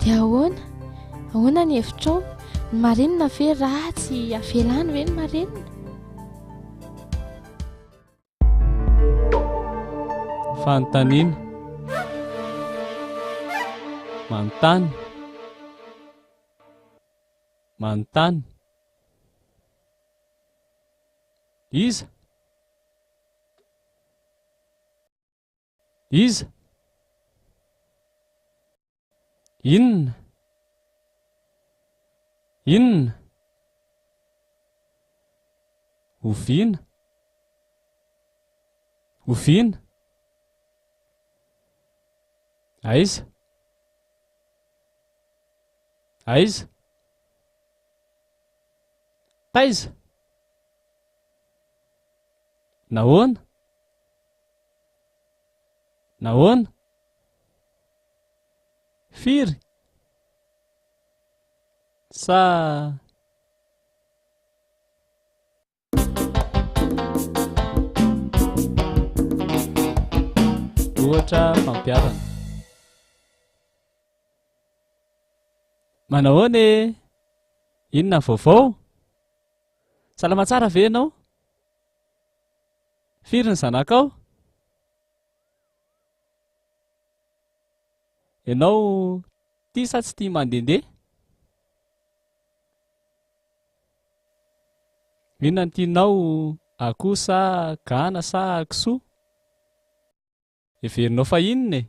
dia ahoana ny hevitrao ny marenina ve ratsy avelany ve ny marenina fanontaniana manontany manontany iza iza inona inona oviana oviana aiza aiza taiza nahoana nahoana firy sa ohatra fampiarana manahoana e inona vaovao salama tsara ve ianao firy ny zanakao ianao tia sa tsy tia mandehandeha inona ny tianao akoho sa gana sa kisoa heverinao fa inona e